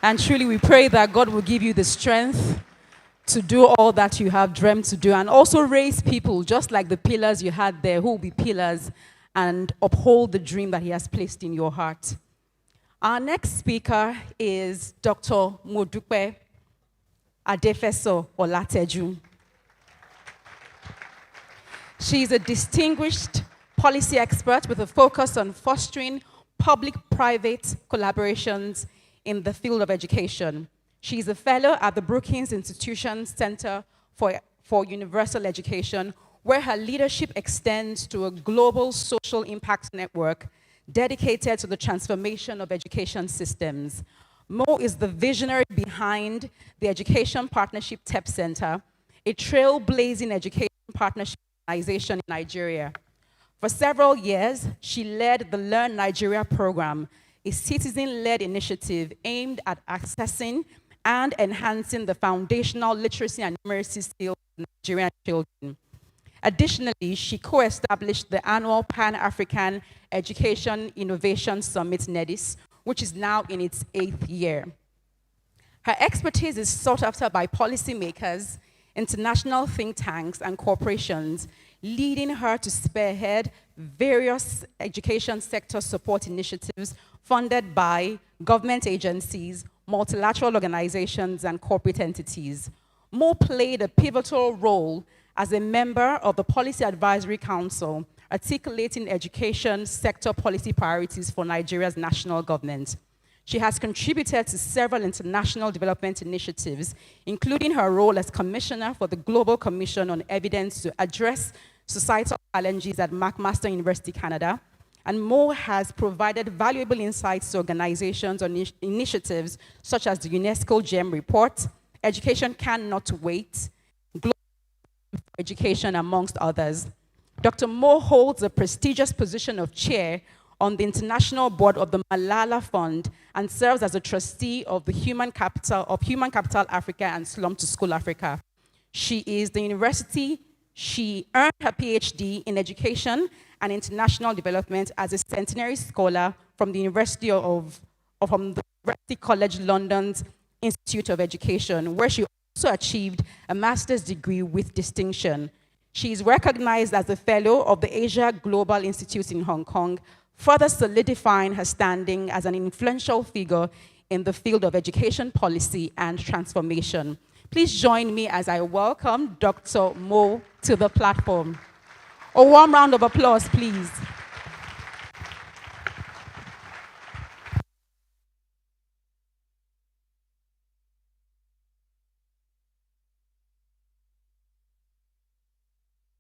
And truly, we pray that God will give you the strength to do all that you have dreamt to do, and also raise people just like the pillars you had there, who will be pillars and uphold the dream that He has placed in your heart. Our next speaker is Dr. Modupe Adefeso-Olateju. She is a distinguished policy expert with a focus on fostering public-private collaborations in the field of education. She is a fellow at the Brookings Institution Center for Universal Education, where her leadership extends to a global social impact network dedicated to the transformation of education systems. Mo is the visionary behind the Education Partnership TEP Center, a trailblazing education partnership organization in Nigeria. For several years, she led the Learn Nigeria program, a citizen-led initiative aimed at accessing and enhancing the foundational literacy and numeracy skills of Nigerian children. Additionally, she co-established the annual Pan-African Education Innovation Summit, NEDIS, which is now in its 8th year. Her expertise is sought after by policymakers, international think tanks, and corporations, leading her to spearhead various education sector support initiatives funded by government agencies, multilateral organizations, and corporate entities. Mo played a pivotal role as a member of the Policy Advisory Council, articulating education sector policy priorities for Nigeria's national government. She has contributed to several international development initiatives, including her role as Commissioner for the Global Commission on Evidence to Address Societal Challenges at McMaster University, Canada. And Mo has provided valuable insights to organizations on initiatives such as the UNESCO GEM report, Education Cannot Wait, Global Education, amongst others. Dr. Mo holds the prestigious position of chair on the international board of the Malala Fund and serves as a trustee of the Human Capital Africa and Slum to School Africa. She earned her PhD in education and international development as a centenary scholar from the University College London's Institute of Education, where she also achieved a master's degree with distinction. She is recognized as a fellow of the Asia Global Institute in Hong Kong, further solidifying her standing as an influential figure in the field of education policy and transformation. Please join me as I welcome Dr. Mo to the platform. A warm round of applause, please.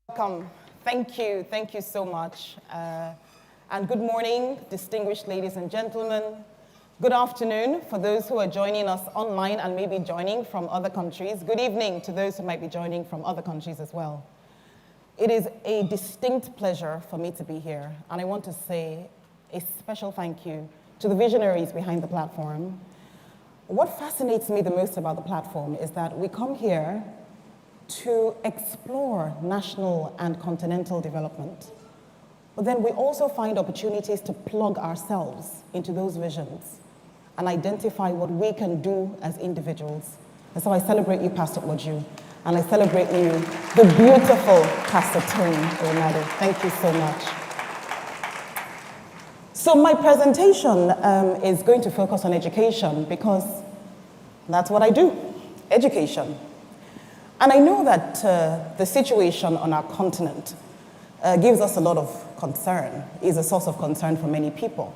Welcome. Thank you so much. And good morning, distinguished ladies and gentlemen. Good afternoon for those who are joining us online and maybe joining from other countries. Good evening to those who might be joining from other countries as well. It is a distinct pleasure for me to be here, and I want to say a special thank you to the visionaries behind the platform. What fascinates me the most about the platform is that we come here to explore national and continental development. But then we also find opportunities to plug ourselves into those visions and identify what we can do as individuals. And so I celebrate you, Pastor Oju, and I celebrate you, the beautiful Pastor Tony Olumide. Thank you so much. So my presentation is going to focus on education because that's what I do, education. And I know that the situation on our continent gives us a lot of concern, is a source of concern for many people.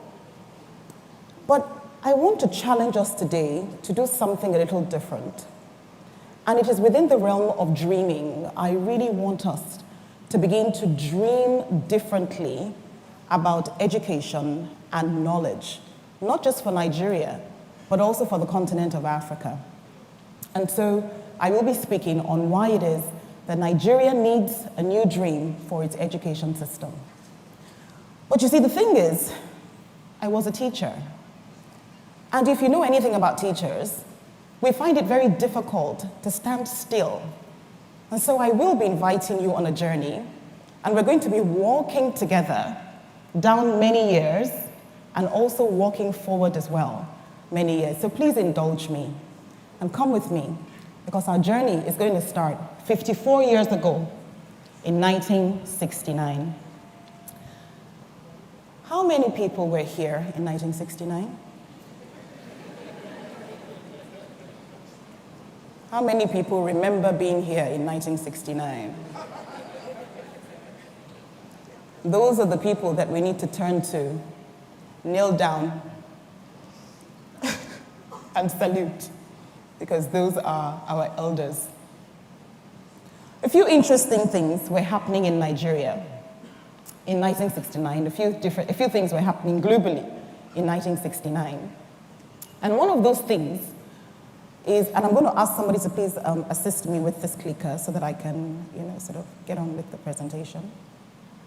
But I want to challenge us today to do something a little different. And it is within the realm of dreaming. I really want us to begin to dream differently about education and knowledge, not just for Nigeria, but also for the continent of Africa. And so I will be speaking on why it is that Nigeria needs a new dream for its education system. But you see, the thing is, I was a teacher. And if you know anything about teachers, we find it very difficult to stand still. And so I will be inviting you on a journey, and we're going to be walking together down many years and also walking forward as well. many years. So please indulge me and come with me, because our journey is going to start 54 years ago in 1969. How many people were here in 1969? How many people remember being here in 1969? Those are the people that we need to turn to, kneel down, and salute, because those are our elders. A few interesting things were happening in Nigeria in 1969. A few things were happening globally in 1969. And one of those things is, and I'm going to ask somebody to please assist me with this clicker so that I can, sort of get on with the presentation.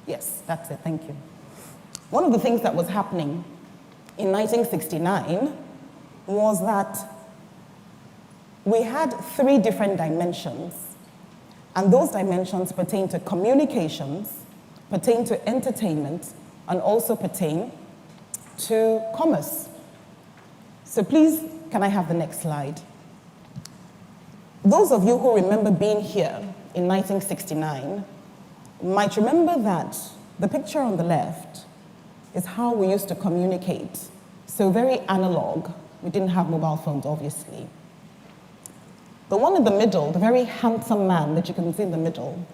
Yes, that's it, thank you. One of the things that was happening in 1969 was that we had 3 different dimensions, and those dimensions pertain to communications, pertain to entertainment, and also pertain to commerce. So please, can I have the next slide? Those of you who remember being here in 1969 might remember that the picture on the left is how we used to communicate. So very analog. We didn't have mobile phones, obviously. The one in the middle, the very handsome man that you can see in the middle,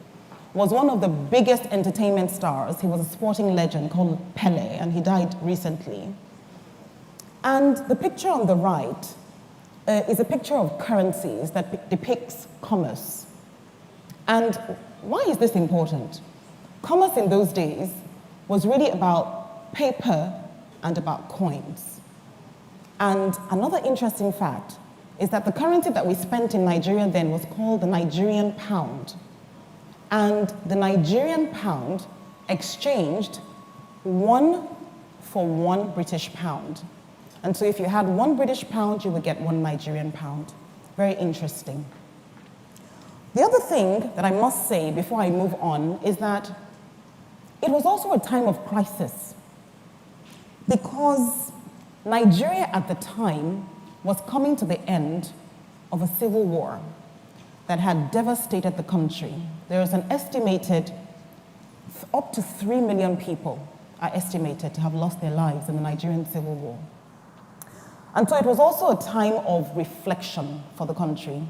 was one of the biggest entertainment stars. He was a sporting legend called Pele, and he died recently. And the picture on the right is a picture of currencies that depicts commerce. And why is this important? Commerce in those days was really about paper and about coins. And another interesting fact is that the currency that we spent in Nigeria then was called the Nigerian pound. And the Nigerian pound exchanged 1 for 1 British pound. And so if you had 1 British pound, you would get 1 Nigerian pound. Very interesting. The other thing that I must say before I move on is that it was also a time of crisis, because Nigeria at the time was coming to the end of a civil war that had devastated the country. There is an estimated up to 3 million people are estimated to have lost their lives in the Nigerian civil war. And so it was also a time of reflection for the country.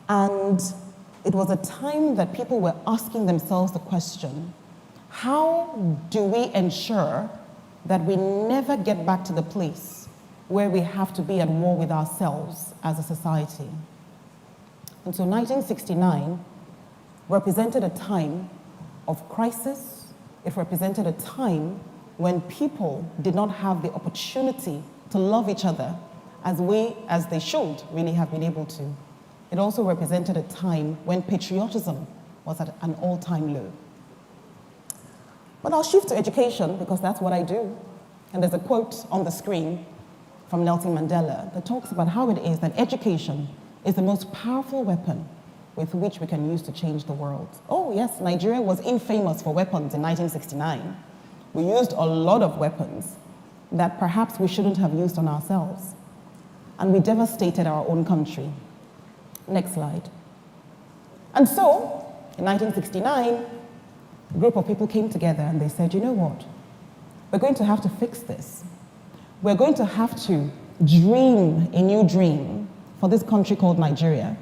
And it was a time that people were asking themselves the question, how do we ensure that we never get back to the place where we have to be at war with ourselves as a society? And so 1969 represented a time of crisis. It represented a time when people did not have the opportunity to love each other as they should really have been able to. It also represented a time when patriotism was at an all-time low. But I'll shift to education, because that's what I do. And there's a quote on the screen from Nelson Mandela that talks about how it is that education is the most powerful weapon with which we can use to change the world. Oh yes, Nigeria was infamous for weapons in 1969. We used a lot of weapons that perhaps we shouldn't have used on ourselves. And we devastated our own country. Next slide. And so, in 1969, a group of people came together and they said, you know what? We're going to have to fix this. We're going to have to dream a new dream for this country called Nigeria,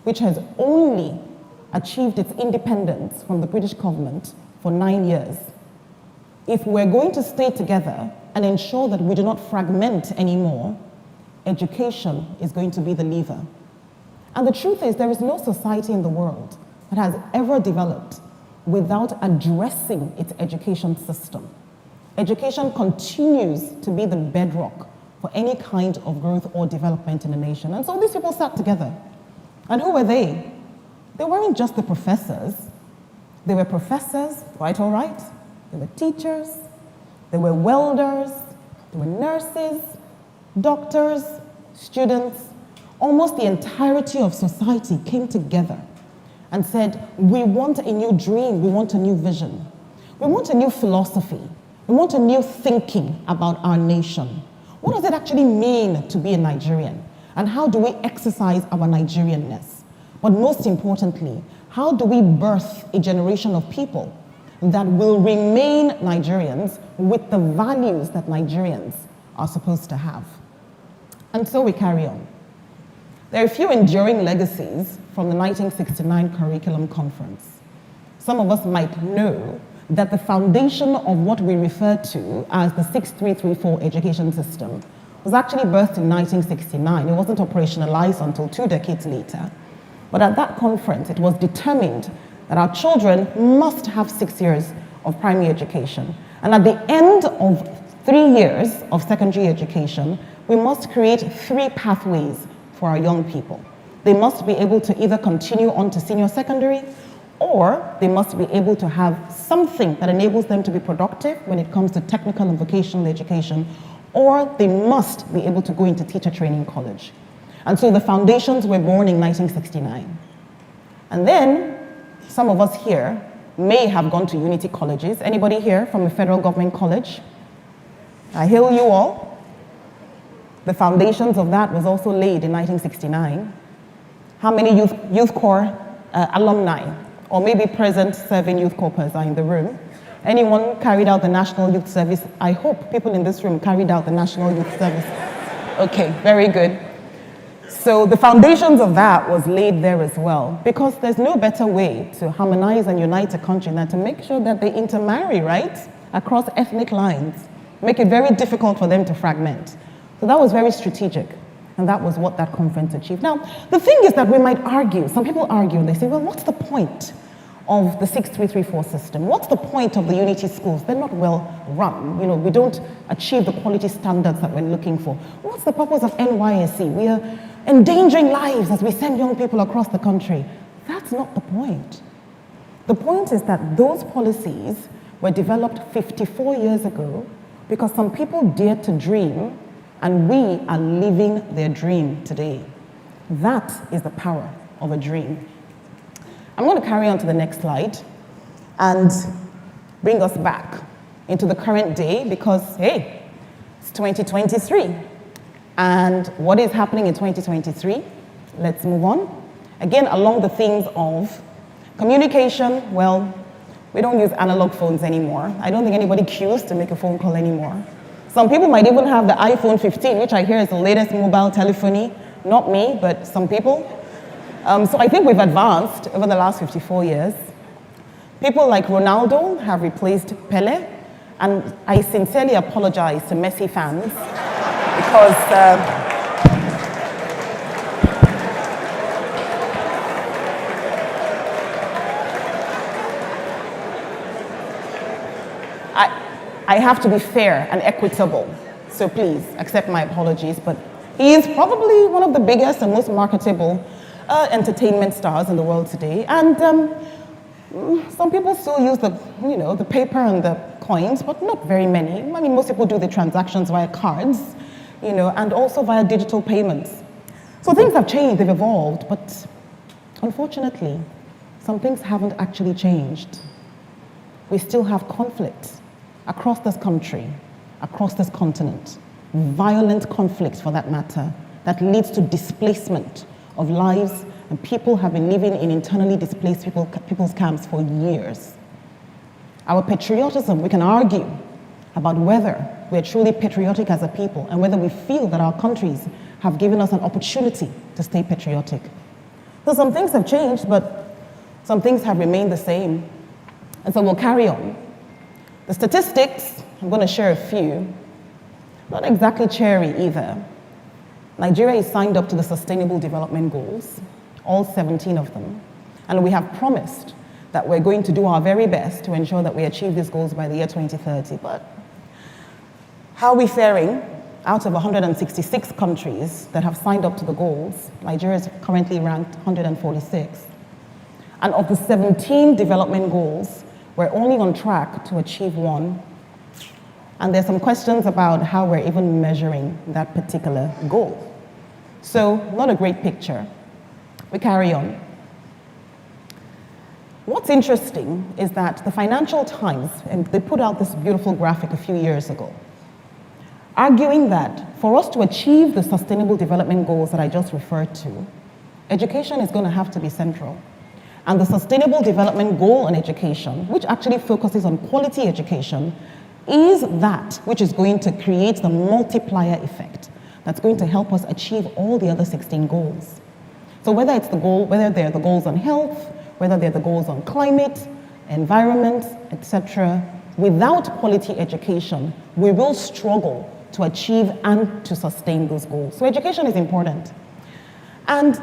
which has only achieved its independence from the British government for 9 years. If we're going to stay together and ensure that we do not fragment anymore, education is going to be the lever. And the truth is, there is no society in the world that has ever developed without addressing its education system. Education continues to be the bedrock for any kind of growth or development in a nation. And so these people sat together. And who were they? They weren't just the professors. They were professors, quite all right. They were teachers. They were welders. They were nurses, doctors, students. Almost the entirety of society came together and said, we want a new dream, we want a new vision. We want a new philosophy. We want a new thinking about our nation. What does it actually mean to be a Nigerian? And how do we exercise our Nigerianness? But most importantly, how do we birth a generation of people that will remain Nigerians with the values that Nigerians are supposed to have? And so we carry on. There are a few enduring legacies from the 1969 Curriculum Conference. Some of us might know that the foundation of what we refer to as the 6334 education system was actually birthed in 1969. It wasn't operationalized until 2 decades later. But at that conference, it was determined that our children must have 6 years of primary education. And at the end of 3 years of secondary education, we must create 3 pathways for our young people. They must be able to either continue on to senior secondary, or they must be able to have something that enables them to be productive when it comes to technical and vocational education, or they must be able to go into teacher training college. And so the foundations were born in 1969. And then some of us here may have gone to unity colleges. Anybody here from a federal government college? I hail you all. The foundations of that was also laid in 1969. How many Youth Corps alumni, or maybe present serving Youth Corpers, are in the room? Anyone carried out the National Youth Service? I hope people in this room carried out the National Youth Service. Okay, very good. So the foundations of that was laid there as well, because there's no better way to harmonize and unite a country than to make sure that they intermarry, right, across ethnic lines, make it very difficult for them to fragment. So that was very strategic, and that was what that conference achieved. Now, the thing is that we might argue, some people argue, and they say, well, what's the point of the 6334 system? What's the point of the unity schools? They're not well run. You know, we don't achieve the quality standards that we're looking for. What's the purpose of NYSC? We are endangering lives as we send young people across the country. That's not the point. The point is that those policies were developed 54 years ago because some people dared to dream, and we are living their dream today. That is the power of a dream. I'm going to carry on to the next slide and bring us back into the current day because, hey, it's 2023. And what is happening in 2023? Let's move on. Again, along the themes of communication, well, we don't use analog phones anymore. I don't think anybody queues to make a phone call anymore. Some people might even have the iPhone 15, which I hear is the latest mobile telephony. Not me, but some people. So I think we've advanced over the last 54 years. People like Ronaldo have replaced Pele, and I sincerely apologize to Messi fans because I have to be fair and equitable, so please accept my apologies, but he is probably one of the biggest and most marketable entertainment stars in the world today, and some people still use the paper and the coins, but not very many. I mean, most people do the transactions via cards, and also via digital payments. So things have changed, they've evolved, but unfortunately, some things haven't actually changed. We still have conflict across this country, across this continent, violent conflicts for that matter, that leads to displacement of lives, and people have been living in internally displaced people's camps for years. Our patriotism, we can argue about whether we're truly patriotic as a people and whether we feel that our countries have given us an opportunity to stay patriotic. So some things have changed, but some things have remained the same. And so we'll carry on. The statistics, I'm going to share a few, not exactly cherry either. Nigeria is signed up to the Sustainable Development Goals, all 17 of them, and we have promised that we're going to do our very best to ensure that we achieve these goals by the year 2030. But how are we faring? Out of 166 countries that have signed up to the goals, Nigeria is currently ranked 146. And of the 17 development goals, we're only on track to achieve one. And there's some questions about how we're even measuring that particular goal. So, not a great picture. We carry on. What's interesting is that the Financial Times, and they put out this beautiful graphic a few years ago, arguing that for us to achieve the Sustainable Development Goals that I just referred to, education is going to have to be central. And the Sustainable Development Goal on education, which actually focuses on quality education, is that which is going to create the multiplier effect that's going to help us achieve all the other 16 goals. So whether they're the goals on health, whether they're the goals on climate, environment, etc., without quality education, we will struggle to achieve and to sustain those goals. So education is important. And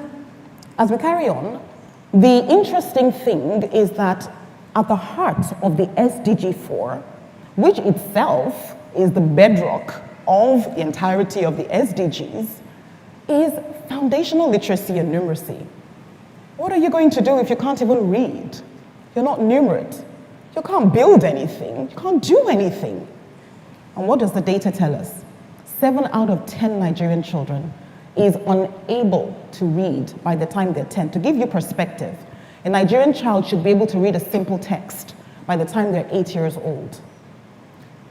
as we carry on, the interesting thing is that at the heart of the SDG 4, which itself is the bedrock of the entirety of the SDGs, is foundational literacy and numeracy. What are you going to do if you can't even read? You're not numerate. You can't build anything. You can't do anything. And what does the data tell us? 7 out of 10 Nigerian children is unable to read by the time they're 10. To give you perspective, a Nigerian child should be able to read a simple text by the time they're 8 years old.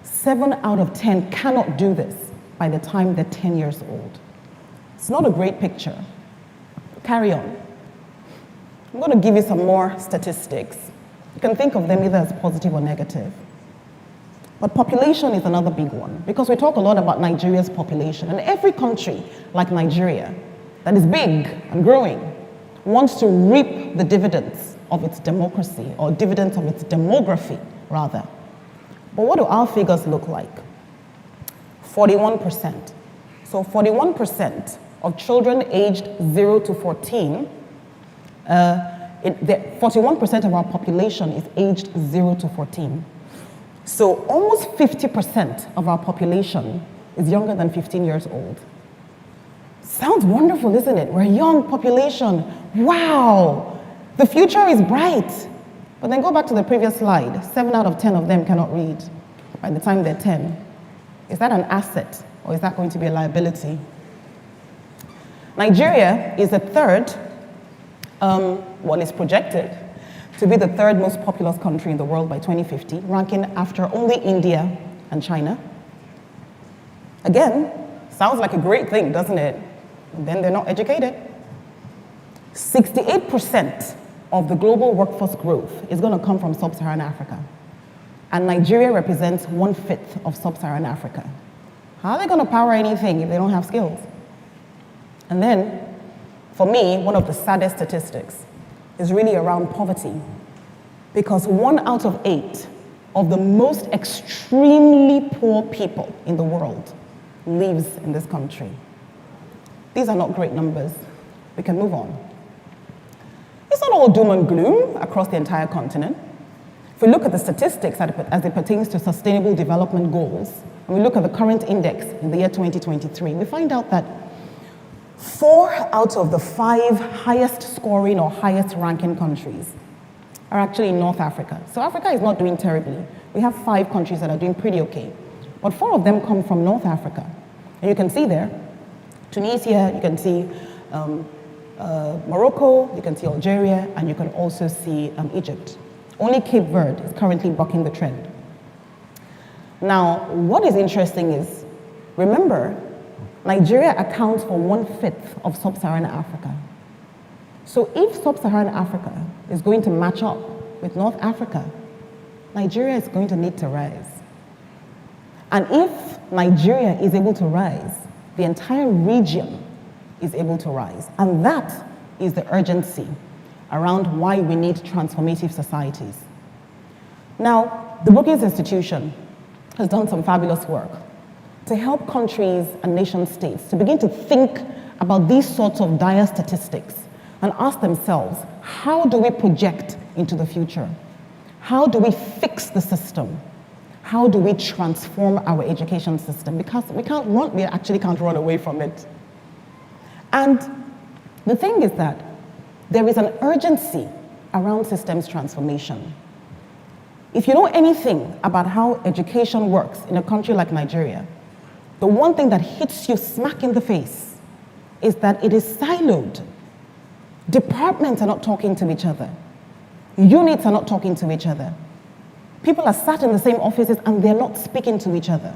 7 out of 10 cannot do this by the time they're 10 years old. It's not a great picture. Carry on. I'm going to give you some more statistics. You can think of them either as positive or negative. But population is another big one, because we talk a lot about Nigeria's population, and every country like Nigeria that is big and growing wants to reap the dividends of its democracy, or dividends of its demography, rather. But what do our figures look like? 41%. So 41% of children aged 0 to 14, 41% of our population is aged 0 to 14. So almost 50% of our population is younger than 15 years old. Sounds wonderful, isn't it? We're a young population. Wow, the future is bright. But then go back to the previous slide. 7 out of 10 of them cannot read by the time they're 10. Is that an asset, or is that going to be a liability? Nigeria is the third, is projected to be the third most populous country in the world by 2050, ranking after only India and China. Again, sounds like a great thing, doesn't it? And then they're not educated. 68% of the global workforce growth is going to come from sub-Saharan Africa. And Nigeria represents 1/5 of sub-Saharan Africa. How are they going to power anything if they don't have skills? And then, for me, one of the saddest statistics is really around poverty, because 1 out of 8 of the most extremely poor people in the world lives in this country. These are not great numbers. We can move on. It's not all doom and gloom across the entire continent. If we look at the statistics as it pertains to Sustainable Development Goals, and we look at the current index in the year 2023, we find out that 4 out of the 5 highest scoring or highest ranking countries are actually in North Africa. So Africa is not doing terribly. We have 5 countries that are doing pretty okay. But 4 of them come from North Africa. And you can see there, Tunisia, you can see Morocco, you can see Algeria, and you can also see Egypt. Only Cape Verde is currently bucking the trend. Now, what is interesting is, remember, Nigeria accounts for 1/5 of sub-Saharan Africa. So if sub-Saharan Africa is going to match up with North Africa, Nigeria is going to need to rise. And if Nigeria is able to rise, the entire region is able to rise. And that is the urgency around why we need transformative societies. Now, the Brookings Institution has done some fabulous work to help countries and nation states to begin to think about these sorts of dire statistics and ask themselves, how do we project into the future? How do we fix the system? How do we transform our education system? Because we actually can't run away from it. And the thing is that there is an urgency around systems transformation. If you know anything about how education works in a country like Nigeria, the one thing that hits you smack in the face is that it is siloed. Departments are not talking to each other. Units are not talking to each other. People are sat in the same offices and they're not speaking to each other.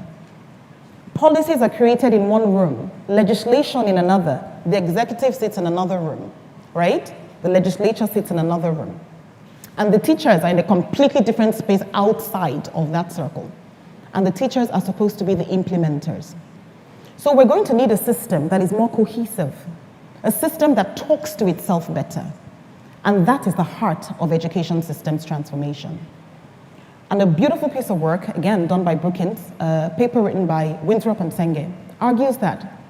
Policies are created in one room, legislation in another. The executive sits in another room, right? The legislature sits in another room. And the teachers are in a completely different space outside of that circle. And the teachers are supposed to be the implementers. So we're going to need a system that is more cohesive, a system that talks to itself better. And that is the heart of education systems transformation. And a beautiful piece of work, again, done by Brookins, a paper written by Winthrop and Senge, argues that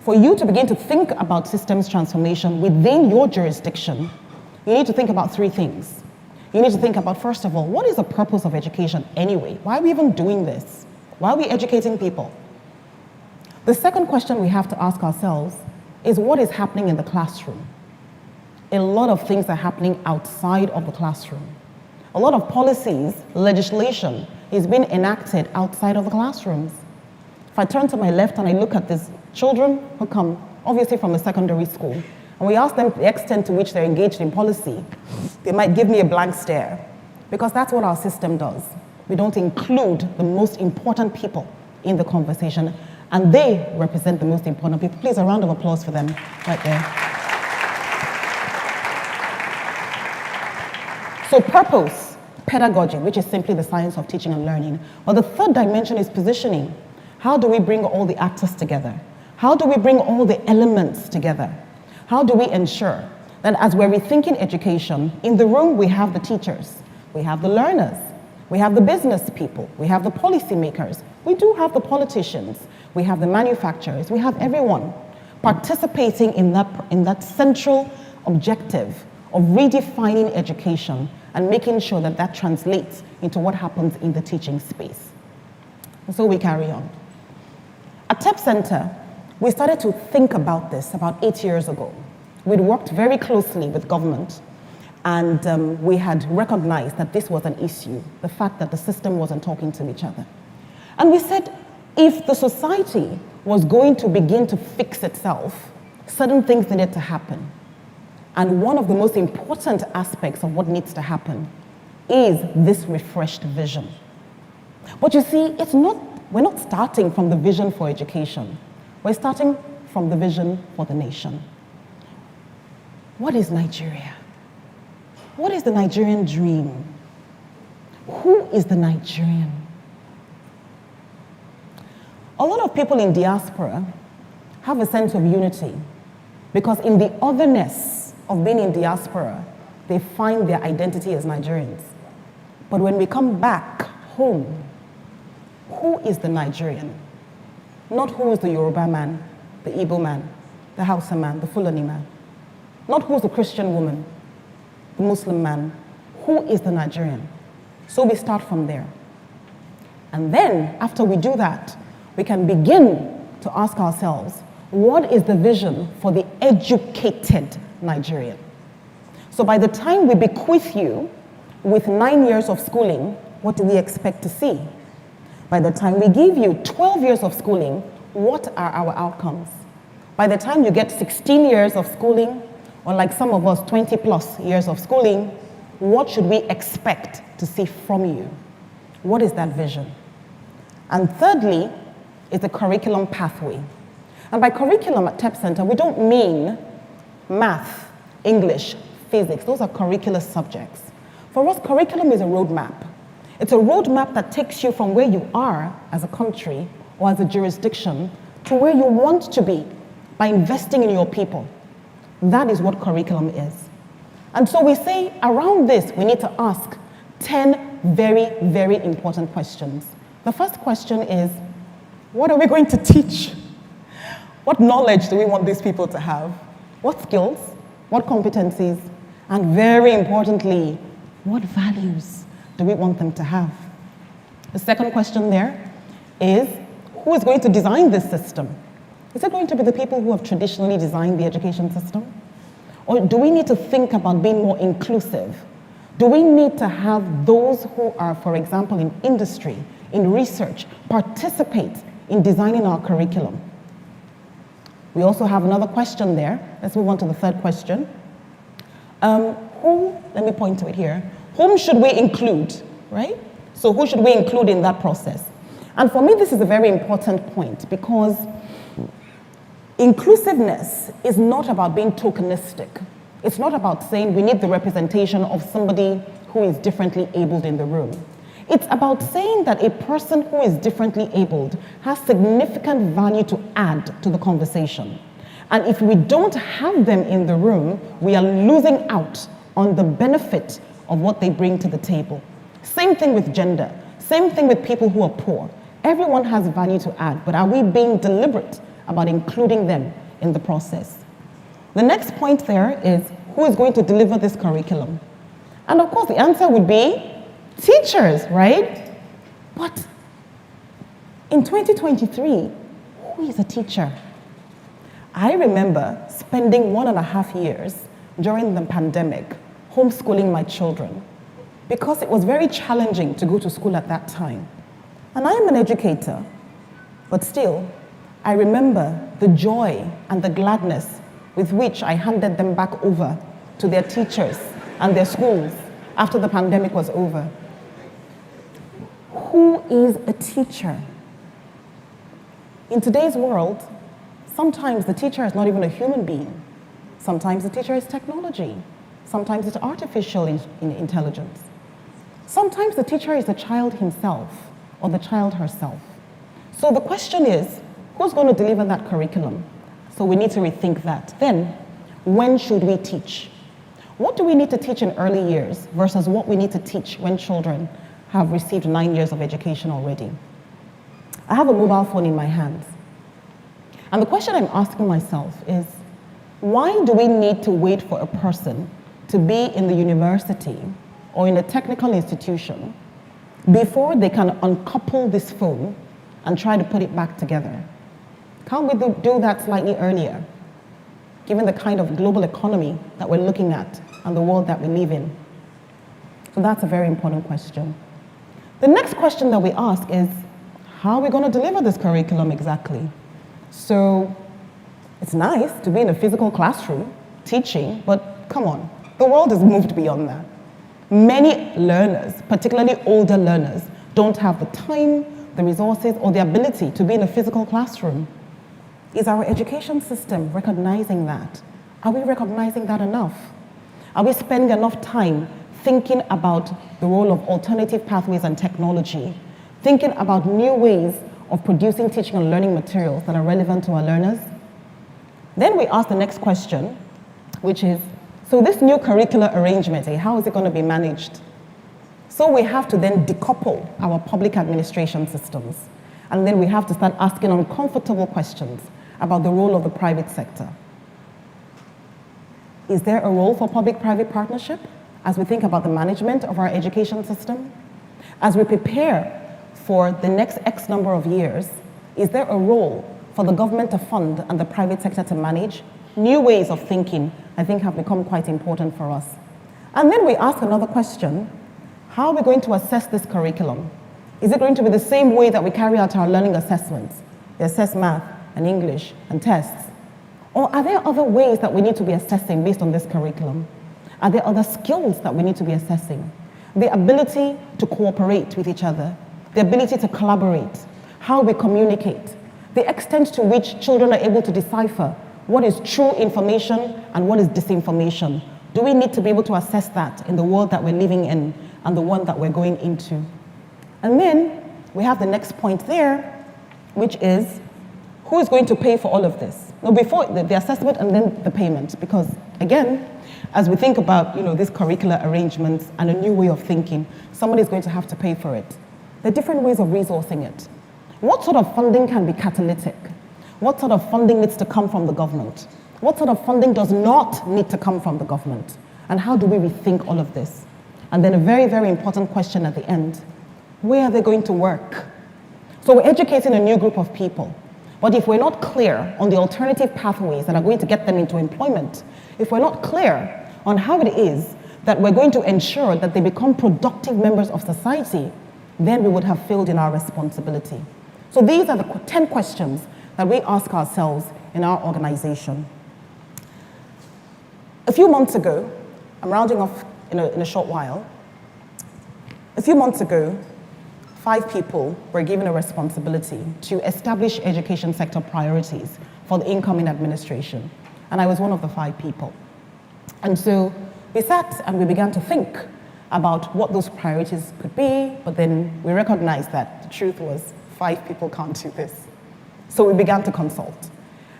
for you to begin to think about systems transformation within your jurisdiction, you need to think about three things. You need to think about, first of all, what is the purpose of education anyway? Why are we even doing this? Why are we educating people? The second question we have to ask ourselves is what is happening in the classroom? A lot of things are happening outside of the classroom. A lot of policies, legislation is being enacted outside of the classrooms. If I turn to my left and I look at these children who come obviously from a secondary school, and we ask them the extent to which they're engaged in policy, they might give me a blank stare, because that's what our system does. We don't include the most important people in the conversation, and they represent the most important people. Please, a round of applause for them right there. So purpose, pedagogy, which is simply the science of teaching and learning. Well, the third dimension is positioning. How do we bring all the actors together? How do we bring all the elements together? How do we ensure that as we're rethinking education, in the room we have the teachers, we have the learners, we have the business people, we have the policymakers, we do have the politicians, we have the manufacturers, we have everyone participating in that central objective of redefining education and making sure that that translates into what happens in the teaching space. And so we carry on. At TEP Center, we started to think about this about 8 years ago. We'd worked very closely with government, and we had recognized that this was an issue, the fact that the system wasn't talking to each other. And we said, if the society was going to begin to fix itself, certain things needed to happen. And one of the most important aspects of what needs to happen is this refreshed vision. But you see, we're not starting from the vision for education. We're starting from the vision for the nation. What is Nigeria? What is the Nigerian dream? Who is the Nigerian? A lot of people in diaspora have a sense of unity because in the otherness of being in diaspora, they find their identity as Nigerians. But when we come back home, who is the Nigerian? Not who is the Yoruba man, the Igbo man, the Hausa man, the Fulani man. Not who is the Christian woman, the Muslim man. Who is the Nigerian? So we start from there. And then, after we do that, we can begin to ask ourselves, what is the vision for the educated Nigerian? So by the time we bequeath you with 9 years of schooling, what do we expect to see? By the time we give you 12 years of schooling, what are our outcomes? By the time you get 16 years of schooling, or like some of us, 20 plus years of schooling, what should we expect to see from you? What is that vision? And thirdly, is the curriculum pathway. And by curriculum at TEP Center, we don't mean math, English, physics. Those are curricular subjects. For us, curriculum is a roadmap. It's a roadmap that takes you from where you are as a country or as a jurisdiction to where you want to be by investing in your people. That is what curriculum is. And so we say around this, we need to ask 10 very, very important questions. The first question is, what are we going to teach? What knowledge do we want these people to have? What skills? What competencies? And very importantly, what values do we want them to have? The second question there is, who is going to design this system? Is it going to be the people who have traditionally designed the education system? Or do we need to think about being more inclusive? Do we need to have those who are, for example, in industry, in research, participate in designing our curriculum? We also have another question there. Let's move on to the third question. Let me point to it here. Whom should we include, right? So who should we include in that process? And for me, this is a very important point because inclusiveness is not about being tokenistic. It's not about saying we need the representation of somebody who is differently abled in the room. It's about saying that a person who is differently abled has significant value to add to the conversation. And if we don't have them in the room, we are losing out on the benefit of what they bring to the table. Same thing with gender. Same thing with people who are poor. Everyone has value to add, but are we being deliberate about including them in the process? The next point there is, who is going to deliver this curriculum? And of course, the answer would be teachers, right? But in 2023, who is a teacher? I remember spending 1.5 years during the pandemic homeschooling my children because it was very challenging to go to school at that time. And I am an educator, but still, I remember the joy and the gladness with which I handed them back over to their teachers and their schools after the pandemic was over. Who is a teacher? In today's world, sometimes the teacher is not even a human being. Sometimes the teacher is technology. Sometimes it's artificial intelligence. Sometimes the teacher is the child himself or the child herself. So the question is, who's going to deliver that curriculum? So we need to rethink that. Then, when should we teach? What do we need to teach in early years versus what we need to teach when children have received 9 years of education already? I have a mobile phone in my hands. And the question I'm asking myself is, why do we need to wait for a person to be in the university or in a technical institution before they can uncouple this phone and try to put it back together? Can't we do that slightly earlier, given the kind of global economy that we're looking at and the world that we live in? So that's a very important question. The next question that we ask is, how are we going to deliver this curriculum exactly? So it's nice to be in a physical classroom teaching, but come on, the world has moved beyond that. Many learners, particularly older learners, don't have the time, the resources, or the ability to be in a physical classroom. Is our education system recognizing that? Are we recognizing that enough? Are we spending enough time thinking about the role of alternative pathways and technology, thinking about new ways of producing teaching and learning materials that are relevant to our learners? Then we ask the next question, which is, so this new curricular arrangement, how is it going to be managed? So we have to then decouple our public administration systems, and then we have to start asking uncomfortable questions about the role of the private sector. Is there a role for public-private partnership as we think about the management of our education system? As we prepare for the next X number of years, is there a role for the government to fund and the private sector to manage? New ways of thinking, I think, have become quite important for us. And then we ask another question, how are we going to assess this curriculum? Is it going to be the same way that we carry out our learning assessments? We assess math and English and tests. Or are there other ways that we need to be assessing based on this curriculum? Are there other skills that we need to be assessing? The ability to cooperate with each other, the ability to collaborate, how we communicate, the extent to which children are able to decipher what is true information and what is disinformation. Do we need to be able to assess that in the world that we're living in and the one that we're going into? And then we have the next point there, which is, who is going to pay for all of this? No, before the assessment and then the payment, because again, as we think about these curricular arrangements and a new way of thinking, somebody is going to have to pay for it. There are different ways of resourcing it. What sort of funding can be catalytic? What sort of funding needs to come from the government? What sort of funding does not need to come from the government? And how do we rethink all of this? And then a very, very important question at the end, where are they going to work? So we're educating a new group of people. But if we're not clear on the alternative pathways that are going to get them into employment, if we're not clear on how it is that we're going to ensure that they become productive members of society, then we would have failed in our responsibility. So these are the 10 questions that we ask ourselves in our organization. A few months ago, I'm rounding off in a short while, a few months ago, 5 people were given a responsibility to establish education sector priorities for the incoming administration. And I was one of the 5 people. And so we sat and we began to think about what those priorities could be, but then we recognized that the truth was 5 people can't do this. So we began to consult.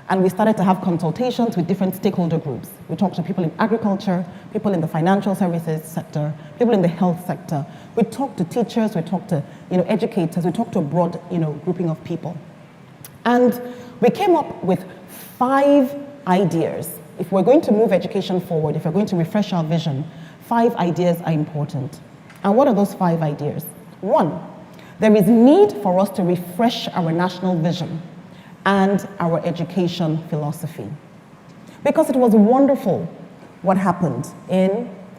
And we started to have consultations with different stakeholder groups. We talked to people in agriculture, people in the financial services sector, people in the health sector. We talked to teachers, we talked to educators, we talked to a broad grouping of people. And we came up with 5 ideas. If we're going to move education forward, if we're going to refresh our vision, 5 ideas are important. And what are those 5 ideas? 1, there is need for us to refresh our national vision and our education philosophy. Because it was wonderful what happened in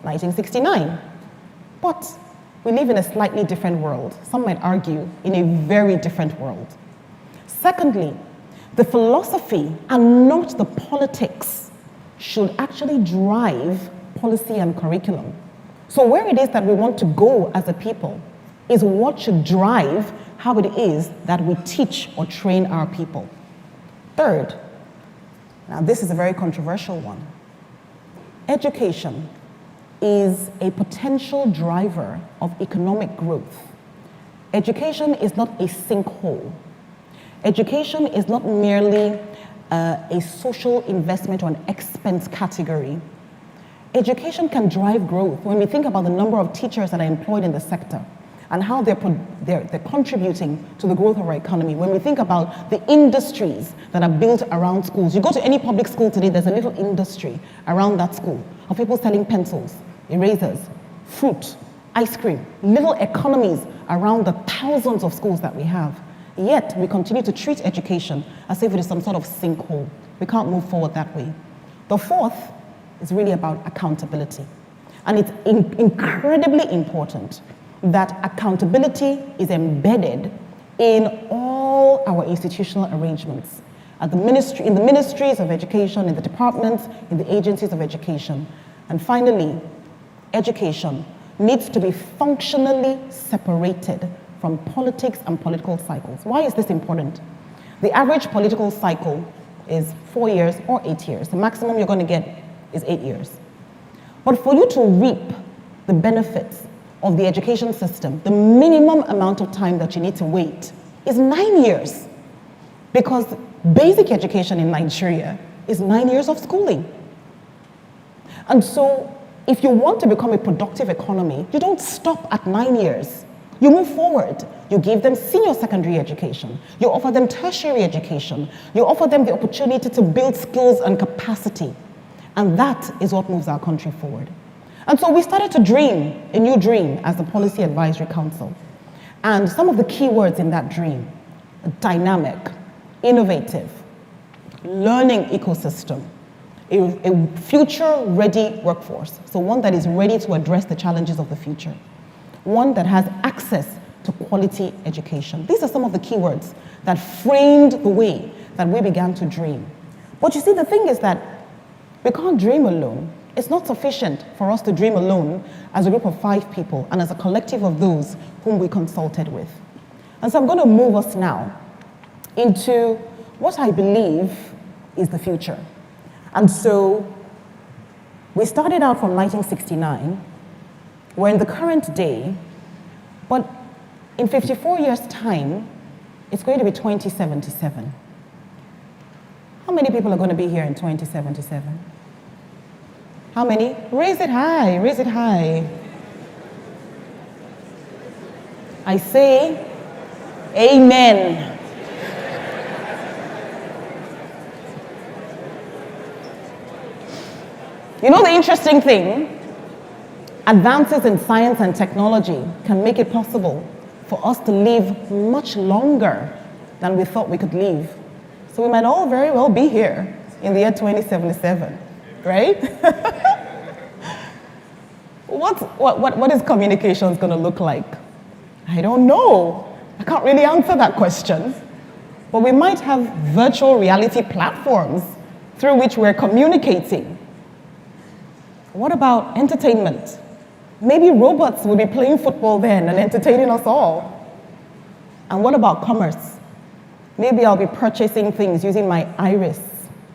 1969. But we live in a slightly different world. Some might argue in a very different world. Secondly, the philosophy and not the politics should actually drive policy and curriculum. So where it is that we want to go as a people is what should drive how it is that we teach or train our people. Third, now this is a very controversial one. Education is a potential driver of economic growth. Education is not a sinkhole. Education is not merely a social investment or an expense category. Education can drive growth. When we think about the number of teachers that are employed in the sector and how they're contributing to the growth of our economy, when we think about the industries that are built around schools, you go to any public school today, there's a little industry around that school of people selling pencils, erasers, fruit, ice cream, little economies around the thousands of schools that we have. Yet, we continue to treat education as if it is some sort of sinkhole. We can't move forward that way. The fourth is really about accountability. And it's incredibly important that accountability is embedded in all our institutional arrangements, in the ministries of education, in the departments, in the agencies of education. And finally, education needs to be functionally separated from politics and political cycles. Why is this important? The average political cycle is 4 years or 8 years. The maximum you're going to get is 8 years. But for you to reap the benefits of the education system, the minimum amount of time that you need to wait is 9 years. Because basic education in Nigeria is 9 years of schooling. And so, if you want to become a productive economy, you don't stop at 9 years. You move forward. You give them senior secondary education. You offer them tertiary education. You offer them the opportunity to build skills and capacity. And that is what moves our country forward. And so we started to dream, a new dream, as the Policy Advisory Council. And some of the key words in that dream: dynamic, innovative, learning ecosystem, a future-ready workforce. So one that is ready to address the challenges of the future. One that has access to quality education. These are some of the key words that framed the way that we began to dream. But you see, the thing is that we can't dream alone. It's not sufficient for us to dream alone as a group of 5 people and as a collective of those whom we consulted with. And so I'm going to move us now into what I believe is the future. And so we started out from 1969. We're in the current day, but in 54 years' time, it's going to be 2077. How many people are going to be here in 2077? How many? Raise it high, raise it high. I say, amen. You know the interesting thing? Advances in science and technology can make it possible for us to live much longer than we thought we could live. So we might all very well be here in the year 2077, right? What is communications going to look like? I don't know. I can't really answer that question. But we might have virtual reality platforms through which we're communicating. What about entertainment? Maybe robots will be playing football then and entertaining us all. And what about commerce? Maybe I'll be purchasing things using my iris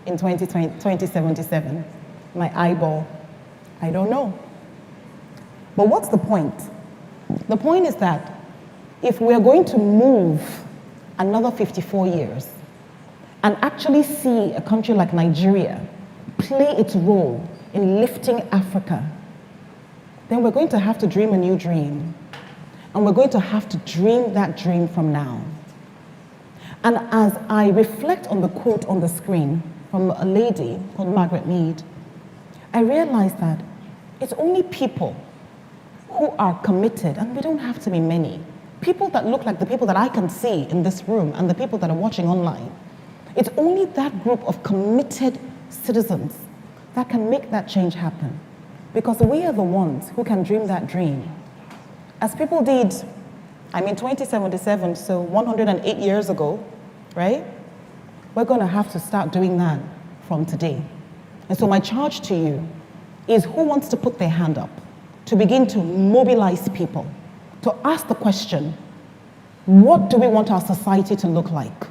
in 2077, my eyeball. I don't know. But what's the point? The point is that if we're going to move another 54 years and actually see a country like Nigeria play its role in lifting Africa, then we're going to have to dream a new dream. And we're going to have to dream that dream from now. And as I reflect on the quote on the screen from a lady called Margaret Mead, I realize that it's only people who are committed, and we don't have to be many, people that look like the people that I can see in this room and the people that are watching online. It's only that group of committed citizens that can make that change happen. Because we are the ones who can dream that dream. As people did, 2077, so 108 years ago, right? We're going to have to start doing that from today. And so my charge to you is, who wants to put their hand up to begin to mobilize people, to ask the question, what do we want our society to look like?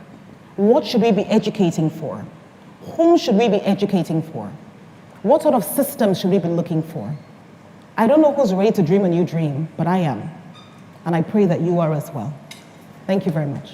What should we be educating for? Whom should we be educating for? What sort of systems should we be looking for? I don't know who's ready to dream a new dream, but I am. And I pray that you are as well. Thank you very much.